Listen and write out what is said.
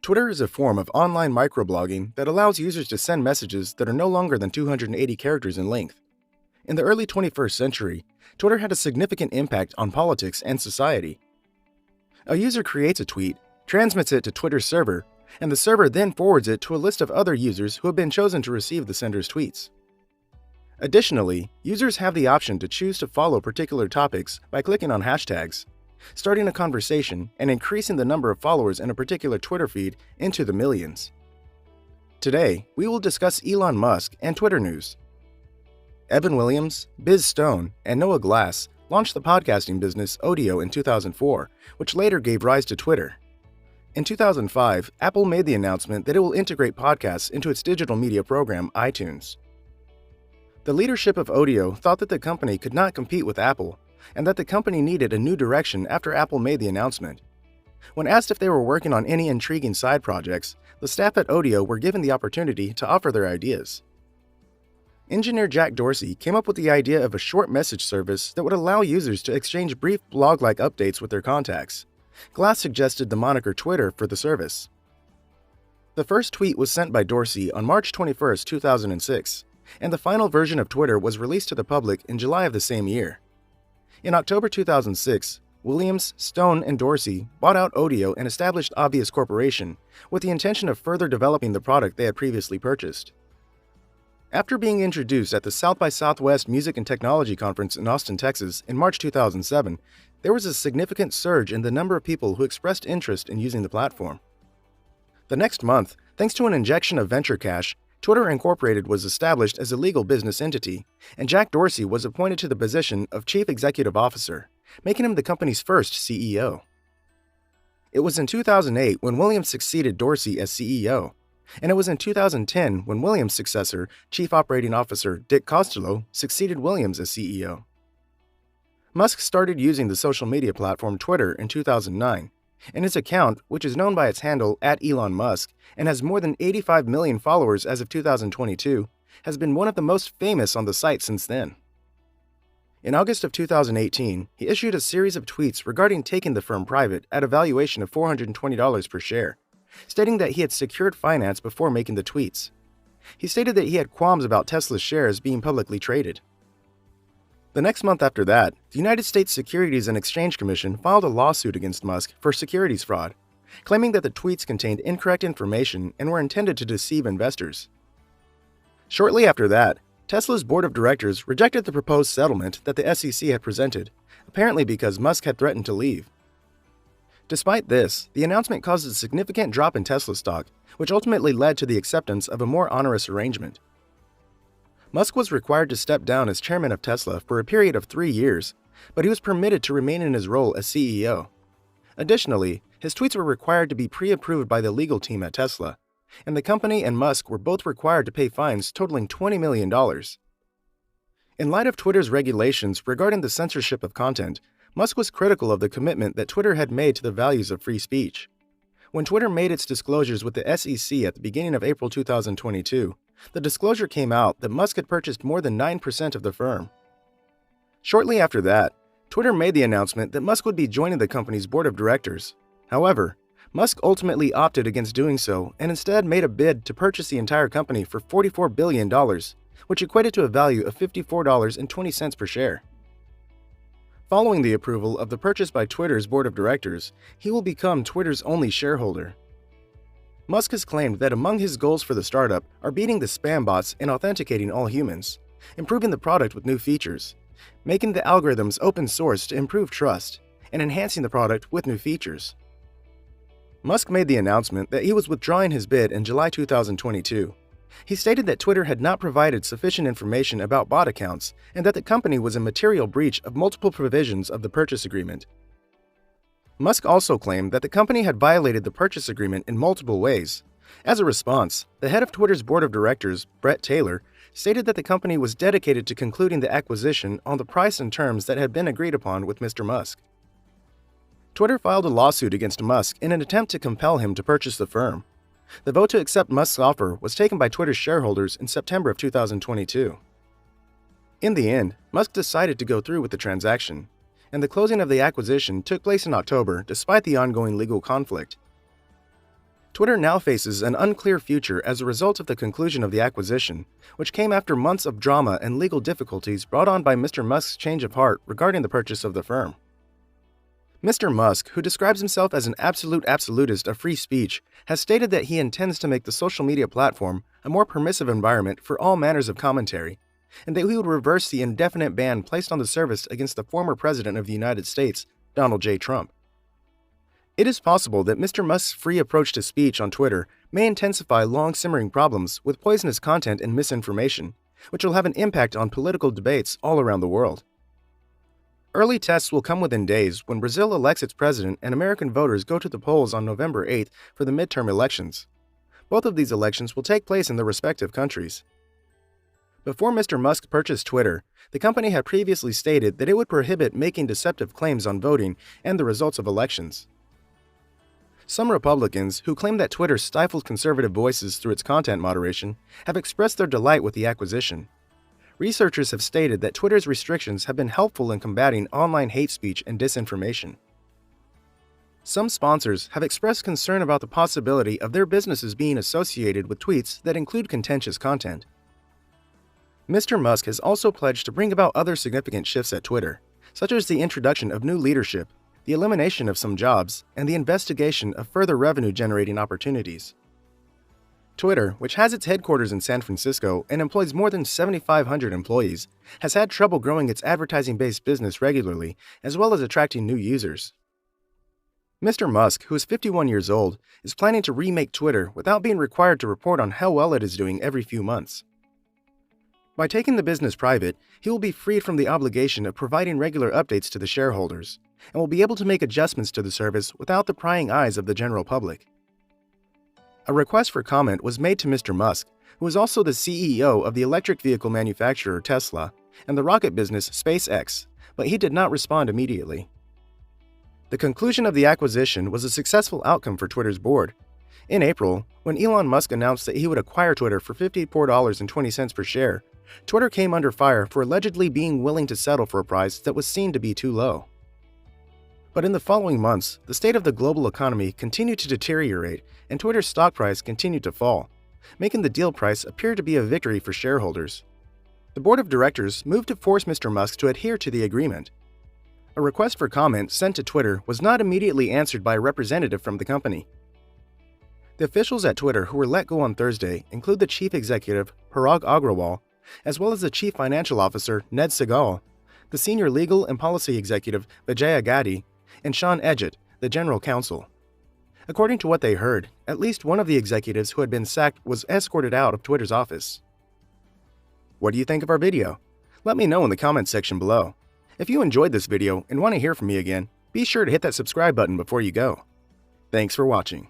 Twitter is a form of online microblogging that allows users to send messages that are no longer than 280 characters in length. In the early 21st century, Twitter had a significant impact on politics and society. A user creates a tweet, transmits it to Twitter's server, and the server then forwards it to a list of other users who have been chosen to receive the sender's tweets. Additionally, users have the option to choose to follow particular topics by clicking on hashtags, starting a conversation, and increasing the number of followers in a particular Twitter feed into the millions. Today, we will discuss Elon Musk and Twitter news. Evan Williams, Biz Stone, and Noah Glass launched the podcasting business Odeo in 2004, which later gave rise to Twitter. In 2005, Apple made the announcement that it will integrate podcasts into its digital media program, iTunes. The leadership of Odeo thought that the company could not compete with Apple, and that the company needed a new direction after Apple made the announcement. When asked if they were working on any intriguing side projects, the staff at Odeo were given the opportunity to offer their ideas. Engineer Jack Dorsey came up with the idea of a short message service that would allow users to exchange brief blog-like updates with their contacts. Glass suggested the moniker Twitter for the service. The first tweet was sent by Dorsey on March 21, 2006, and the final version of Twitter was released to the public in July of the same year. In October 2006, Williams, Stone, and Dorsey bought out Odeo and established Obvious Corporation with the intention of further developing the product they had previously purchased. After being introduced at the South by Southwest Music and Technology Conference in Austin, Texas in March 2007, there was a significant surge in the number of people who expressed interest in using the platform. The next month, thanks to an injection of venture cash, Twitter Incorporated was established as a legal business entity, and Jack Dorsey was appointed to the position of Chief Executive Officer, making him the company's first CEO. It was in 2008 when Williams succeeded Dorsey as CEO, and it was in 2010 when Williams' successor, Chief Operating Officer Dick Costolo, succeeded Williams as CEO. Musk started using the social media platform Twitter in 2009, and his account, which is known by its handle @Elon Musk and has more than 85 million followers as of 2022, has been one of the most famous on the site since then. In August of 2018, he issued a series of tweets regarding taking the firm private at a valuation of $420 per share, stating that he had secured finance before making the tweets. He stated that he had qualms about Tesla's shares being publicly traded. The next month after that, the United States Securities and Exchange Commission filed a lawsuit against Musk for securities fraud, claiming that the tweets contained incorrect information and were intended to deceive investors. Shortly after that, Tesla's board of directors rejected the proposed settlement that the SEC had presented, apparently because Musk had threatened to leave. Despite this, the announcement caused a significant drop in Tesla stock, which ultimately led to the acceptance of a more onerous arrangement. Musk was required to step down as chairman of Tesla for a period of 3 years, but he was permitted to remain in his role as CEO. Additionally, his tweets were required to be pre-approved by the legal team at Tesla, and the company and Musk were both required to pay fines totaling $20 million. In light of Twitter's regulations regarding the censorship of content, Musk was critical of the commitment that Twitter had made to the values of free speech. When Twitter made its disclosures with the SEC at the beginning of April 2022, the disclosure came out that Musk had purchased more than 9% of the firm. Shortly after that, Twitter made the announcement that Musk would be joining the company's board of directors. However, Musk ultimately opted against doing so and instead made a bid to purchase the entire company for $44 billion, which equated to a value of $54.20 per share. Following the approval of the purchase by Twitter's board of directors, he will become Twitter's only shareholder. Musk has claimed that among his goals for the startup are beating the spam bots and authenticating all humans, improving the product with new features, making the algorithms open source to improve trust, and enhancing the product with new features. Musk made the announcement that he was withdrawing his bid in July 2022. He stated that Twitter had not provided sufficient information about bot accounts and that the company was in material breach of multiple provisions of the purchase agreement. Musk also claimed that the company had violated the purchase agreement in multiple ways. As a response, the head of Twitter's board of directors, Brett Taylor, stated that the company was dedicated to concluding the acquisition on the price and terms that had been agreed upon with Mr. Musk. Twitter filed a lawsuit against Musk in an attempt to compel him to purchase the firm. The vote to accept Musk's offer was taken by Twitter's shareholders in September of 2022. In the end, Musk decided to go through with the transaction, and the closing of the acquisition took place in October despite the ongoing legal conflict. Twitter now faces an unclear future as a result of the conclusion of the acquisition, which came after months of drama and legal difficulties brought on by Mr. Musk's change of heart regarding the purchase of the firm. Mr. Musk, who describes himself as an absolute absolutist of free speech, has stated that he intends to make the social media platform a more permissive environment for all manners of commentary, and that he would reverse the indefinite ban placed on the service against the former president of the United States, Donald J. Trump. It is possible that Mr. Musk's free approach to speech on Twitter may intensify long-simmering problems with poisonous content and misinformation, which will have an impact on political debates all around the world. Early tests will come within days when Brazil elects its president and American voters go to the polls on November 8th for the midterm elections. Both of these elections will take place in their respective countries. Before Mr. Musk purchased Twitter, the company had previously stated that it would prohibit making deceptive claims on voting and the results of elections. Some Republicans, who claim that Twitter stifled conservative voices through its content moderation, have expressed their delight with the acquisition. Researchers have stated that Twitter's restrictions have been helpful in combating online hate speech and disinformation. Some sponsors have expressed concern about the possibility of their businesses being associated with tweets that include contentious content. Mr. Musk has also pledged to bring about other significant shifts at Twitter, such as the introduction of new leadership, the elimination of some jobs, and the investigation of further revenue-generating opportunities. Twitter, which has its headquarters in San Francisco and employs more than 7,500 employees, has had trouble growing its advertising-based business regularly, as well as attracting new users. Mr. Musk, who is 51 years old, is planning to remake Twitter without being required to report on how well it is doing every few months. By taking the business private, he will be freed from the obligation of providing regular updates to the shareholders, and will be able to make adjustments to the service without the prying eyes of the general public. A request for comment was made to Mr. Musk, who is also the CEO of the electric vehicle manufacturer Tesla and the rocket business SpaceX, but he did not respond immediately. The conclusion of the acquisition was a successful outcome for Twitter's board. In April, when Elon Musk announced that he would acquire Twitter for $54.20 per share, Twitter came under fire for allegedly being willing to settle for a price that was seen to be too low. But in the following months, the state of the global economy continued to deteriorate and Twitter's stock price continued to fall, making the deal price appear to be a victory for shareholders. The board of directors moved to force Mr. Musk to adhere to the agreement. A request for comment sent to Twitter was not immediately answered by a representative from the company. The officials at Twitter who were let go on Thursday include the chief executive, Parag Agrawal, as well as the chief financial officer, Ned Segal, the senior legal and policy executive, Vijaya Gadde, and Sean Edgett, the general counsel. According to what they heard, at least one of the executives who had been sacked was escorted out of Twitter's office. What do you think of our video? Let me know in the comments section below. If you enjoyed this video and want to hear from me again, be sure to hit that subscribe button before you go. Thanks for watching.